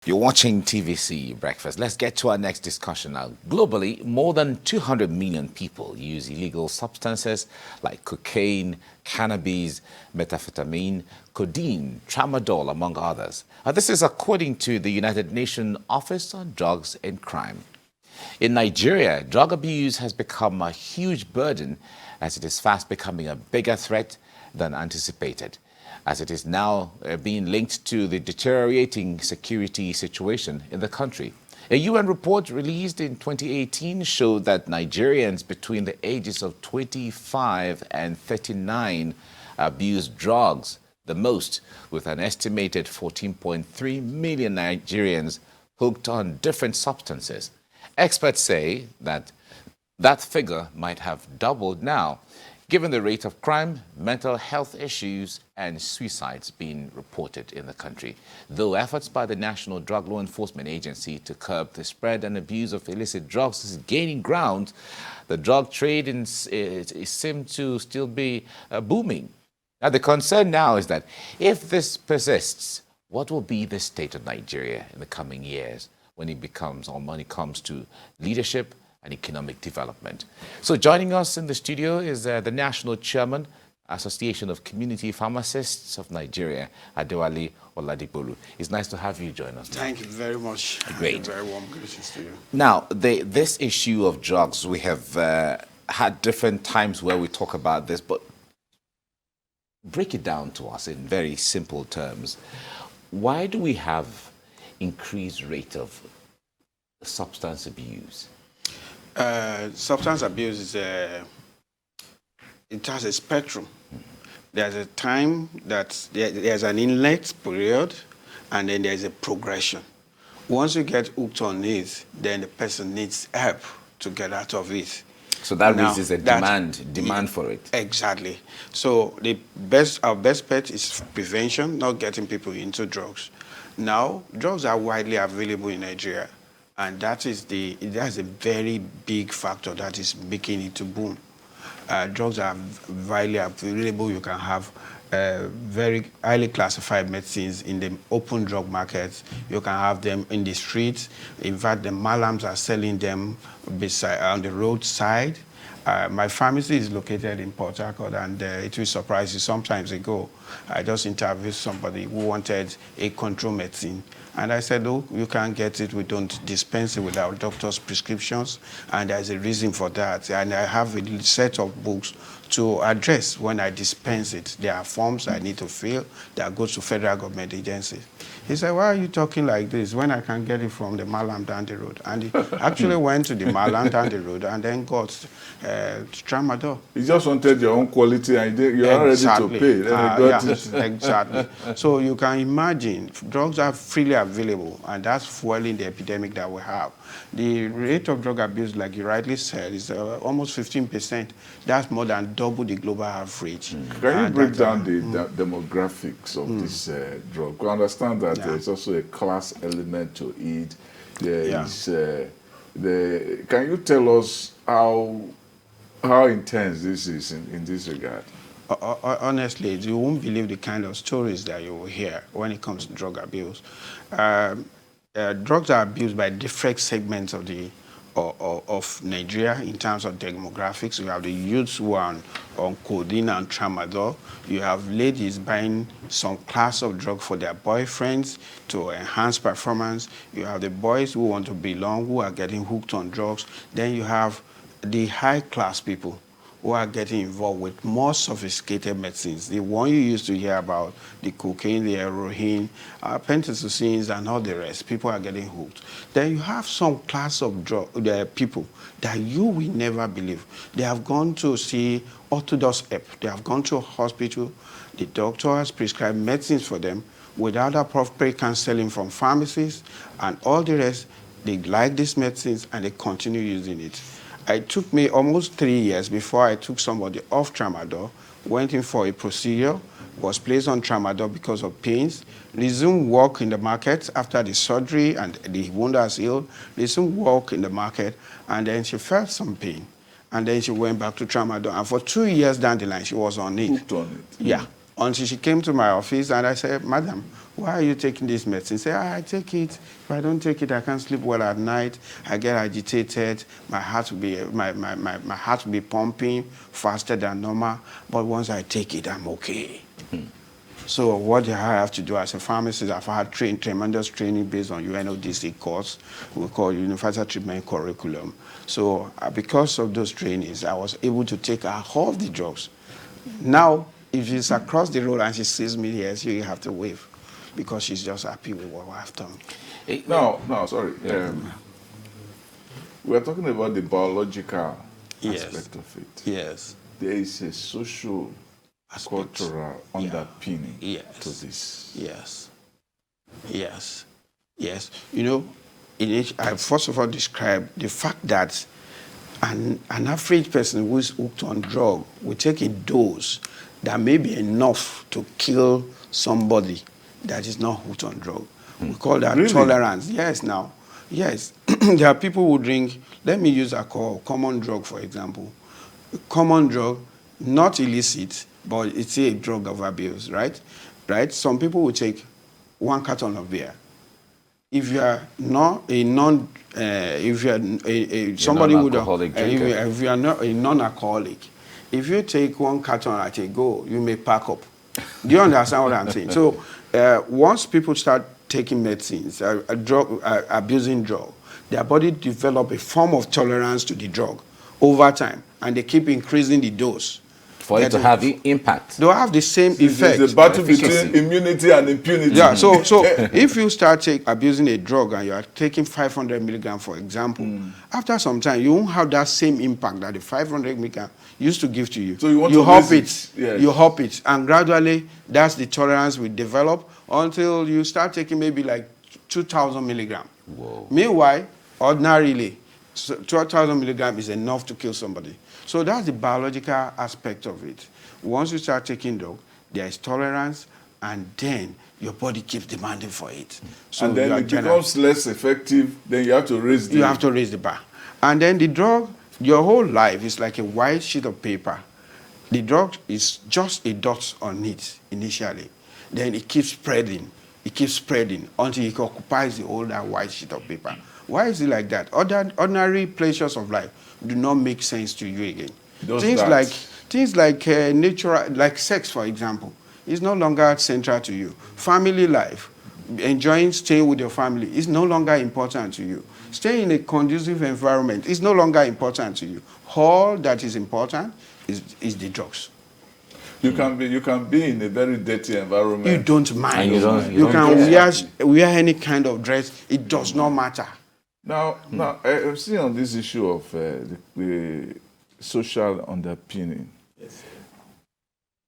You're watching TVC Breakfast. Let's get to our next discussion now. Globally, more than 200 million people use illegal substances like cocaine, cannabis, methamphetamine, codeine, tramadol, among others. This is according to the United Nations Office on Drugs and Crime. In Nigeria, drug abuse has become a huge burden as it is fast becoming a bigger threat than anticipated, as it is now being linked to the deteriorating security situation in the country. A UN report released in 2018 showed that Nigerians between the ages of 25 and 39 abuse drugs the most, with an estimated 14.3 million Nigerians hooked on different substances. Experts say that that figure might have doubled now, given the rate of crime, mental health issues, and suicides being reported in the country. Though efforts by the National Drug Law Enforcement Agency to curb the spread and abuse of illicit drugs is gaining ground, the drug trade seems to still be booming. Now, the concern now is that if this persists, what will be the state of Nigeria in the coming years when it comes to leadership and economic development? So joining us in the studio is the National Chairman, Association of Community Pharmacists of Nigeria, Adewale Oladigbolu. It's nice to have you join us. Thank you very much. Great. Very warm greetings to you. Now, this issue of drugs, we have had different times where we talk about this, but break it down to us in very simple terms. Why do we have increased rate of substance abuse? Substance abuse it has a spectrum. There's a time that there's an inlet period, and then there's a progression. Once you get hooked on it, then the person needs help to get out of it. So that raises a demand for it. Exactly. So our best bet is prevention, not getting people into drugs. Now, drugs are widely available in Nigeria, and that's a very big factor that is making it to boom. Drugs are widely available. You can have very highly classified medicines in the open drug markets. You can have them in the streets. In fact, the malams are selling them on the roadside. My pharmacy is located in Port Harcourt, and it will surprise you. Sometimes ago, I just interviewed somebody who wanted a control medicine. And I said, oh, you can't get it. We don't dispense it without doctor's prescriptions. And there's a reason for that. And I have a set of books to address when I dispense it. There are forms I need to fill that goes to federal government agencies. He said, why are you talking like this when I can get it from the Malam down the road? And he actually went to the Malam down the road and then got tramadol. You just wanted your own quality and you're not ready to pay. Then got it. Exactly. So you can imagine, drugs are freely available, and that's fueling the epidemic that we have. The rate of drug abuse, like you rightly said, is almost 15%. That's more than double the global average. Can you break down the demographics of this drug? We understand that there's also a class element to it. There is, can you tell us how intense this is in this regard? Honestly, you won't believe the kind of stories that you will hear when it comes to drug abuse. Drugs are abused by different segments of Nigeria in terms of demographics. You have the youths who are on codeine and tramadol. You have ladies buying some class of drug for their boyfriends to enhance performance. You have the boys who want to belong, who are getting hooked on drugs. Then you have the high-class people who are getting involved with more sophisticated medicines. The one you used to hear about, the cocaine, the heroin, pentacillins, and all the rest. People are getting hooked. Then you have some class of people that you will never believe. They have gone to see orthodox help. They have gone to a hospital. The doctor has prescribed medicines for them without appropriate counseling from pharmacists and all the rest. They like these medicines and they continue using it. It took me almost 3 years before I took somebody off tramadol, went in for a procedure, was placed on tramadol because of pains, resumed work in the market after the surgery and the wound has healed, resumed work in the market, and then she felt some pain. And then she went back to tramadol. And for 2 years down the line, she was on it. Hooked on it. Yeah. until she came to my office and I said, "Madam, why are you taking this medicine?" She said, "I take it. If I don't take it, I can't sleep well at night. I get agitated. My heart will be my heart will be pumping faster than normal. But once I take it, I'm okay." So what I have to do as a pharmacist, I've had tremendous training based on UNODC course we call Universal Treatment Curriculum. So because of those trainings, I was able to take all of the drugs. Now, if she's across the road and she sees me here, she have to wave because she's just happy with what I've done. No, sorry. We're talking about the biological aspect of it. Yes. There is a social, cultural underpinning to this. Yes. You know, I first of all describe the fact that an average person who is hooked on drug will take a dose that may be enough to kill somebody that is not hooked on drug. We call that tolerance. Yes, now. Yes. There are people who drink, let me use alcohol, common drug, for example. Common drug, not illicit, but it's a drug of abuse, right? Some people will take 1 carton of beer. If you are not a if you are somebody who if you are not a non-alcoholic, if you take 1 carton at a go, you may pack up. Do you understand what I'm saying? So once people start taking medicines, abusing drug, their body develop a form of tolerance to the drug over time, and they keep increasing the dose. For it to have impact. They'll have the same effect. It's a battle between immunity and impunity. Yeah, so if you start abusing a drug and you are taking 500 milligrams, for example, after some time, you won't have that same impact that the 500 milligrams used to give to you. So you hop it. Yes. You hop it. And gradually, that's the tolerance we develop until you start taking maybe like 2,000 milligrams. Whoa. Meanwhile, ordinarily, 12,000 milligrams is enough to kill somebody. So that's the biological aspect of it. Once you start taking drug, there is tolerance, and then your body keeps demanding for it. So and then it becomes less effective, then you have to raise the... You have to raise the bar. And then the drug, your whole life is like a white sheet of paper. The drug is just a dot on it initially. Then it keeps spreading. It keeps spreading until it occupies the whole that white sheet of paper. Why is it like that? Ordinary pleasures of life do not make sense to you again. Things like natural, like sex, for example, is no longer central to you. Family life, staying with your family, is no longer important to you. Staying in a conducive environment is no longer important to you. All that is important is the drugs. You can be in a very dirty environment. You don't mind. You can wear any kind of dress. It does not matter. Now, I'm seeing on this issue of the social underpinning. Yes.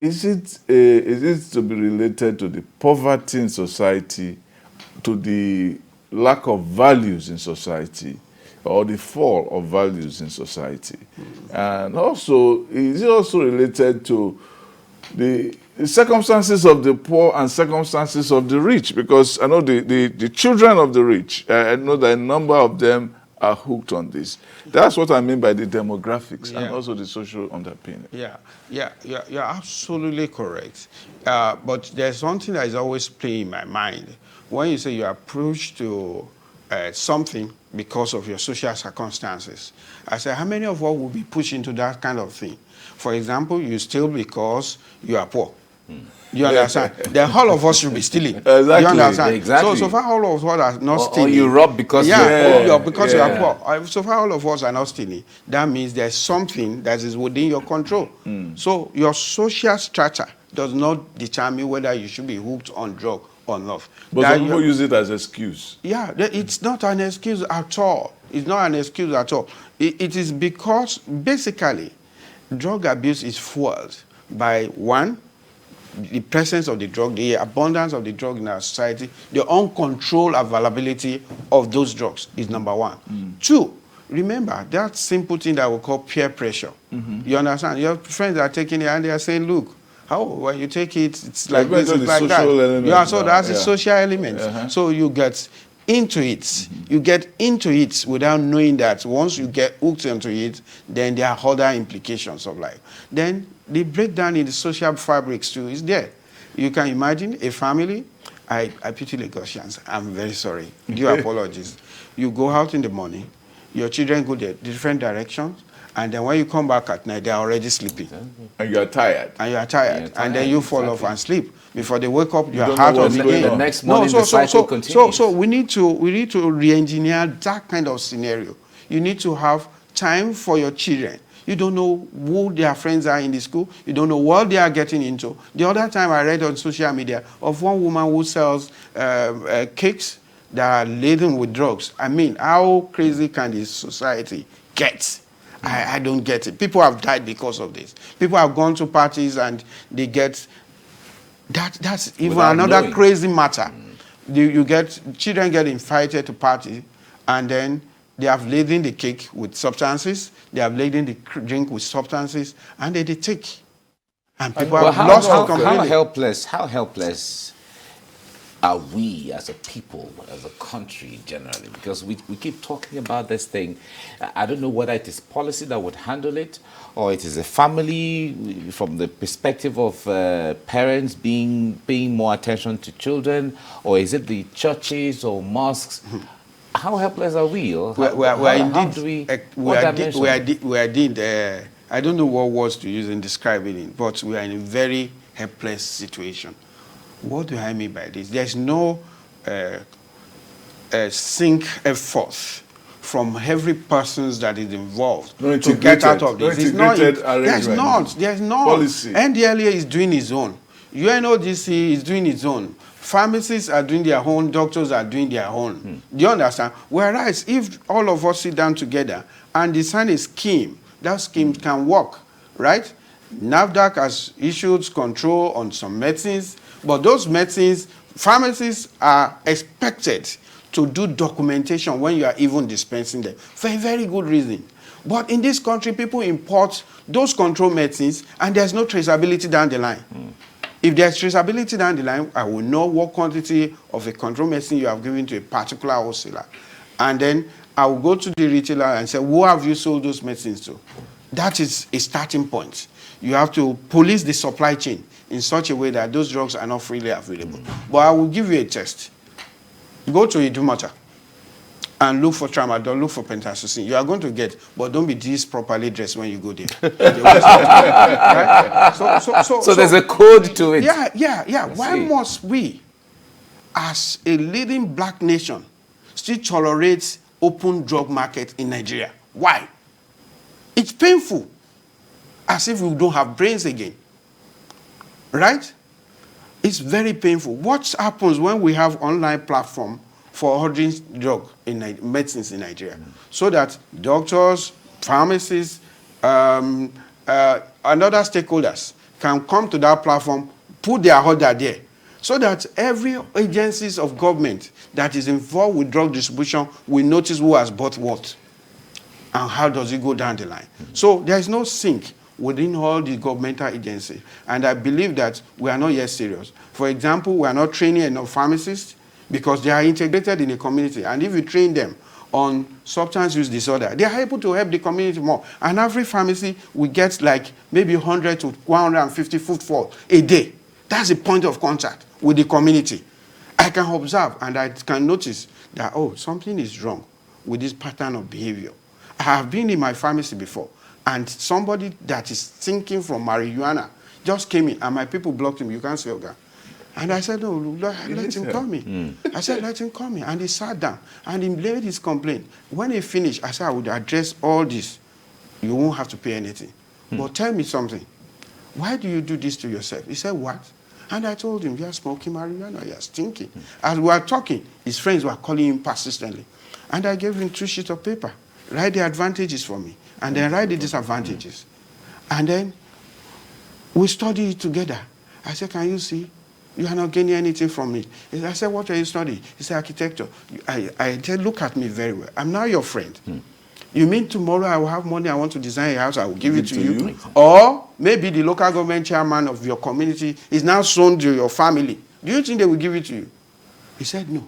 Is it to be related to the poverty in society, to the lack of values in society, or the fall of values in society? And also, is it also related to the circumstances of the poor and circumstances of the rich? Because I know the children of the rich, I know that a number of them are hooked on this. That's what I mean by the demographics and also the social underpinning. You're absolutely correct. But there's something that is always playing in my mind. When you say you are pushed to something because of your social circumstances, I say, how many of us will be pushed into that kind of thing? For example, you steal because you are poor. You understand? Then all of us should be stealing. Exactly. You understand? Exactly. So far all of us are not stealing. Or you rob because you are poor. So far all of us are not stealing. That means there's something that is within your control. So your social strata does not determine whether you should be hooked on drug or not. But some people use it as an excuse. Yeah, it's not an excuse at all. It's not an excuse at all. It is because basically drug abuse is fueled by, one, the presence of the drug, the abundance of the drug in our society, the uncontrolled availability of those drugs is number one. Two, remember that simple thing that we call peer pressure. You understand? Your friends are taking it and they are saying, look, when you take it, it's like this, it's like that. Yeah, so that's a social element. So you get into it. You get into it without knowing that once you get hooked into it, then there are other implications of life. Then the breakdown in the social fabrics too is there. You can imagine a family. I pity Lagosians. I'm very sorry. Due apologies. You go out in the morning, your children go the different directions, and then when you come back at night, they are already sleeping. And you are tired. And you are tired. And then you fall off and sleep. Before they wake up, your don't heart know will what's begin. going on. The next morning, the cycle continues. So we need to re-engineer that kind of scenario. You need to have time for your children. You don't know who their friends are in the school. You don't know what they are getting into. The other time I read on social media of one woman who sells cakes that are laden with drugs. I mean, how crazy can this society get? I don't get it. People have died because of this. People have gone to parties and they get... That's even Without another knowing. crazy matter. You get... Children get invited to party and then they have laden the cake with substances. They have laden the drink with substances, and they take. And people have lost completely. How helpless are we as a people, as a country generally? Because we keep talking about this thing. I don't know whether it is policy that would handle it, or it is a family from the perspective of parents paying more attention to children, or is it the churches or mosques? How helpless are we? Or we are indeed, I don't know what words to use in describing it, but we are in a very helpless situation. What do I mean by this? There's no sync effort from every person that is involved to get out of this. There's not. Policy. NDLA is doing its own. UNODC is doing its own. Pharmacists are doing their own, doctors are doing their own. Do you understand? Whereas if all of us sit down together and design a scheme, that scheme can work, right? NAFDAC has issued control on some medicines, but those medicines, pharmacists are expected to do documentation when you are even dispensing them for a very good reason. But in this country, people import those control medicines and there's no traceability down the line. If there's traceability down the line, I will know what quantity of a control medicine you have given to a particular wholesaler. And then I will go to the retailer and say, who have you sold those medicines to? That is a starting point. You have to police the supply chain in such a way that those drugs are not freely available. But I will give you a test. Go to Idumota and look for tramadol, look for pentacillin. You are going to get, but don't be this properly dressed when you go there. Right? So there's a code to it. Yeah. Why must we, as a leading black nation, still tolerate open drug market in Nigeria? Why? It's painful. As if we don't have brains again. Right? It's very painful. What happens when we have online platform for ordering drug in medicines in Nigeria, so that doctors, pharmacists, and other stakeholders can come to that platform, put their order there, so that every agencies of government that is involved with drug distribution will notice who has bought what and how does it go down the line. So there is no sync within all the governmental agencies, and I believe that we are not yet serious. For example, we are not training enough pharmacists, because they are integrated in the community. And if you train them on substance use disorder, they are able to help the community more. And every pharmacy will get like maybe 100 to 150 footfall a day. That's the point of contact with the community. I can observe and I can notice that, oh, something is wrong with this pattern of behavior. I have been in my pharmacy before, and somebody that is thinking from marijuana just came in, and my people blocked him. You can't say, okay. And I said, no, let him come in. I said, let him come in. And he sat down. And he laid his complaint. When he finished, I said, I would address all this. You won't have to pay anything. But tell me something. Why do you do this to yourself? He said, what? And I told him, you are smoking marijuana. You are stinking. As we were talking, his friends were calling him persistently. And I gave him 2 sheets of paper. Write the advantages for me. And then write the disadvantages. And then we studied it together. I said, can you see? You are not gaining anything from it. I said, what are you studying? He said, architecture. I said, look at me very well. I'm now your friend. You mean tomorrow I will have money, I want to design a house, I will give it to you? Or maybe the local government chairman of your community is now sold to your family. Do you think they will give it to you? He said, no.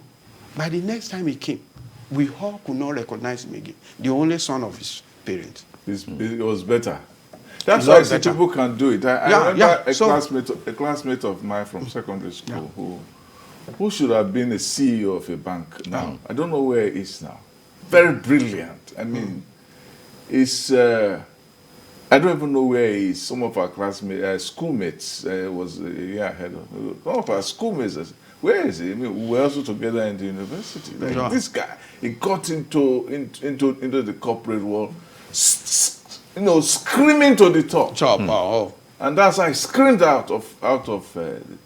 By the next time he came, we all could not recognize him again. The only son of his parents. It was better. That's why some people can do it. I remember a classmate of mine from secondary school who should have been a CEO of a bank now. I don't know where he is now. Very brilliant. I mean, it's... I don't even know where he is. Some of our classmates, schoolmates, was a year ahead of some of our schoolmates. Where is he? I mean, we were also together in the university. Like this guy, he got into the corporate world, screaming to the top. And that's how I screamed out of.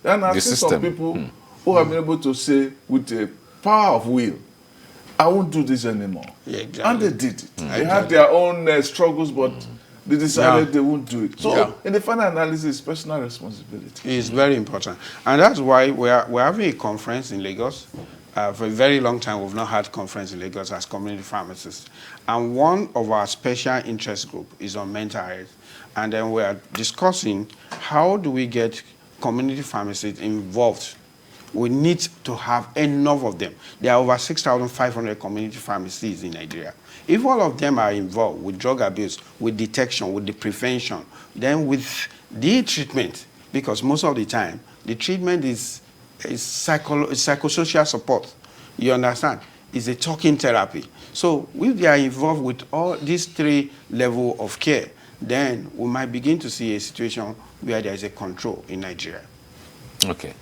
And I've seen some people who have been able to say with a power of will, I won't do this anymore. Yeah, exactly. And they did it. They had their own struggles, but they decided they won't do it. So in the final analysis, personal responsibility is very important. And that's why we're having a conference in Lagos. For a very long time, we've not had conference in Lagos as community pharmacists. And one of our special interest group is on mental health. And then we are discussing how do we get community pharmacists involved. We need to have enough of them. There are over 6,500 community pharmacies in Nigeria. If all of them are involved with drug abuse, with detection, with the prevention, then with the treatment, because most of the time, the treatment is psychosocial support. You understand? It's a talking therapy. So if they are involved with all these 3 levels of care, then we might begin to see a situation where there is a control in Nigeria. Okay.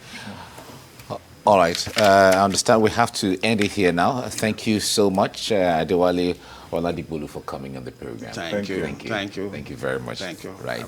All right. I understand we have to end it here now. Thank you so much, Adewale Oladigbolu, for coming on the program. Thank you. Thank you very much. Thank you. Right.